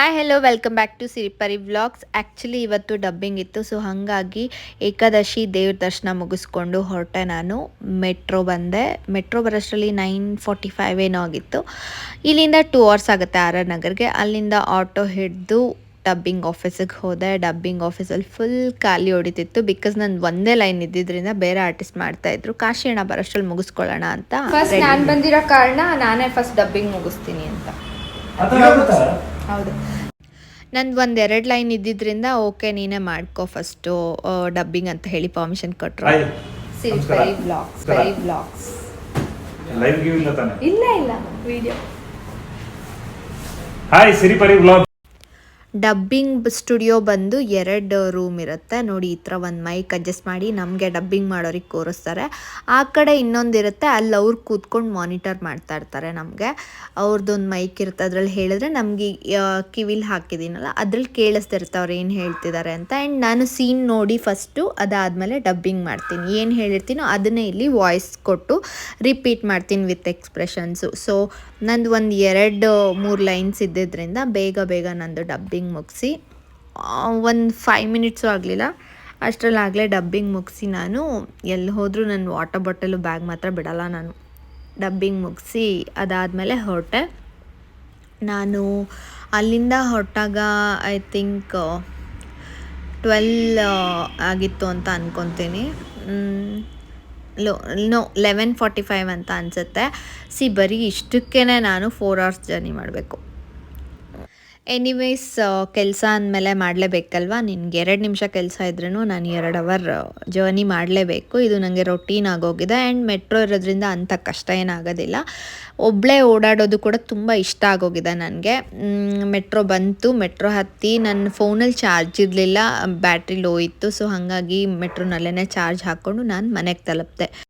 Hi hello welcome back to Siripari vlogs. Actually ಇವತ್ತು dubbing ಇತ್ತು, so ಹಾಗಾಗಿ ಏಕಾದಶಿ ದೇವ್ರ ದರ್ಶನ ಮುಗಿಸ್ಕೊಂಡು ಹೊರಟೆ. ನಾನು ಮೆಟ್ರೋ ಬಂದೆ. ಮೆಟ್ರೋ ಬರೋಷ್ಟರಲ್ಲಿ 9:45 ಏನೋ ಆಗಿತ್ತು. ಇಲ್ಲಿಂದ 2 ಅವರ್ಸ್ ಆಗುತ್ತೆ ಆರ್ ಆರ್ ನಗರ್ಗೆ. ಅಲ್ಲಿಂದ ಆಟೋ ಹಿಡಿದು ಡಬ್ಬಿಂಗ್ ಆಫೀಸಿಗೆ ಹೋದೆ. ಡಬ್ಬಿಂಗ್ ಆಫೀಸಲ್ಲಿ ಫುಲ್ ಖಾಲಿ ಹೊಡಿತಿತ್ತು, ಬಿಕಾಸ್ ನಾನು ಒಂದೇ ಲೈನ್ ಇದ್ದಿದ್ದರಿಂದ ಬೇರೆ ಆರ್ಟಿಸ್ಟ್ ಮಾಡ್ತಾಯಿದ್ರು. ಕಾಶಿ ಅಣ್ಣ ಬರೋಷ್ಟರಲ್ಲಿ ಮುಗಿಸ್ಕೊಳ್ಳೋಣ ಅಂತ. ಫಸ್ಟ್ ನಾನು ಬಂದಿರೋ ಕಾರಣ ನಾನೇ ಫಸ್ಟ್ ಡಬ್ಬಿಂಗ್ ಮುಗಿಸ್ತೀನಿ ಅಂತ. ಹೌದು, ನಂದು 1-2 ಲೈನ್ ಇದ್ದಿದ್ದರಿಂದ ಓಕೆ ನೀನೇ ಮಾಡ್ಕೋ ಫಸ್ಟು ಡಬ್ಬಿಂಗ್ ಅಂತ ಹೇಳಿ ಪರ್ಮಿಷನ್ ಕೊಟ್ಟರು. ಸಿರಿಪರಿ ವ್ಲಾಗ್ಸ್ ಇಲ್ಲ video. Hi Siripari vlog. Dubbing studio ಬಂದು 2 ರೂಮ್ ಇರುತ್ತೆ ನೋಡಿ. ಈ ಥರ ಒಂದು ಮೈಕ್ ಅಡ್ಜಸ್ಟ್ ಮಾಡಿ ನಮಗೆ ಡಬ್ಬಿಂಗ್ ಮಾಡೋರಿಗೆ ಕೂರಿಸ್ತಾರೆ. ಆ ಕಡೆ ಇನ್ನೊಂದಿರುತ್ತೆ, ಅಲ್ಲಿ ಅವ್ರು ಕೂತ್ಕೊಂಡು ಮಾನಿಟರ್ ಮಾಡ್ತಾ ಇರ್ತಾರೆ ನಮಗೆ. ಅವ್ರದ್ದೊಂದು ಮೈಕ್ ಇರುತ್ತೆ, ಅದ್ರಲ್ಲಿ ಹೇಳಿದ್ರೆ ನಮಗೆ ಕಿವಿಲಿ ಹಾಕಿದ್ದೀನಲ್ಲ ಅದ್ರಲ್ಲಿ ಕೇಳಿಸ್ತಿರುತ್ತೆ ಅವ್ರು ಏನು ಹೇಳ್ತಿದ್ದಾರೆ ಅಂತ. ಆ್ಯಂಡ್ ನಾನು ಸೀನ್ ನೋಡಿ ಫಸ್ಟು, ಅದಾದಮೇಲೆ ಡಬ್ಬಿಂಗ್ ಮಾಡ್ತೀನಿ. ಏನು ಹೇಳಿರ್ತೀನೋ ಅದನ್ನೇ ಇಲ್ಲಿ ವಾಯ್ಸ್ ಕೊಟ್ಟು ರಿಪೀಟ್ ಮಾಡ್ತೀನಿ ವಿತ್ ಎಕ್ಸ್ಪ್ರೆಷನ್ಸು. ಸೊ ನಂದು 1-2-3 ಲೈನ್ಸ್ ಇದ್ದಿದ್ದರಿಂದ ಬೇಗ ನಂದು ಡಬ್ಬಿಂಗ್ ಮುಗಿಸಿ ಒಂದು 5 ಮಿನಿಟ್ಸು ಆಗಲಿಲ್ಲ ಅಷ್ಟರಲ್ಲಾಗಲೇ ಡಬ್ಬಿಂಗ್ ಮುಗಿಸಿ ನಾನು ಎಲ್ಲಿ ಹೋದರೂ ನನ್ನ ವಾಟರ್ ಬಾಟಲು ಬ್ಯಾಗ್ ಮಾತ್ರ ಬಿಡಲ್ಲ ನಾನು. ಡಬ್ಬಿಂಗ್ ಮುಗಿಸಿ ಅದಾದಮೇಲೆ ಹೊರಟೆ. ನಾನು ಅಲ್ಲಿಂದ ಹೊರಟಾಗ ಐ ಥಿಂಕ್ 12 ಆಗಿತ್ತು ಅಂತ ಅಂದ್ಕೊತೀನಿ. 11:45 ಅಂತ ಅನಿಸುತ್ತೆ. ಬರೀ ಇಷ್ಟಕ್ಕೇ ನಾನು 4 ಅವರ್ಸ್ ಜರ್ನಿ ಮಾಡಬೇಕು. ಎನಿವೇಸ್ ಕೆಲಸ ಅಂದಮೇಲೆ ಮಾಡಲೇಬೇಕಲ್ವ. ನಿನ್ಗೆ 2 ನಿಮಿಷ ಕೆಲಸ ಇದ್ರೂ ನಾನು 2 ಅವರ್ ಜರ್ನಿ ಮಾಡಲೇಬೇಕು. ಇದು ನನಗೆ ರೊಟೀನ್ ಆಗೋಗಿದೆ. ಆ್ಯಂಡ್ ಮೆಟ್ರೋ ಇರೋದ್ರಿಂದ ಅಂಥ ಕಷ್ಟ ಏನಾಗೋದಿಲ್ಲ. ಒಬ್ಬಳೇ ಓಡಾಡೋದು ಕೂಡ ತುಂಬ ಇಷ್ಟ ಆಗೋಗಿದೆ ನನಗೆ. ಮೆಟ್ರೋ ಬಂತು, ಮೆಟ್ರೋ ಹತ್ತಿ ನನ್ನ ಫೋನಲ್ಲಿ ಚಾರ್ಜ್ ಇರಲಿಲ್ಲ, ಬ್ಯಾಟ್ರಿ ಲೋ ಇತ್ತು. ಸೊ ಹಾಗಾಗಿ ಮೆಟ್ರೋನಲ್ಲೇ ಚಾರ್ಜ್ ಹಾಕ್ಕೊಂಡು ನಾನು ಮನೆಗೆ ತಲುಪಿದೆ.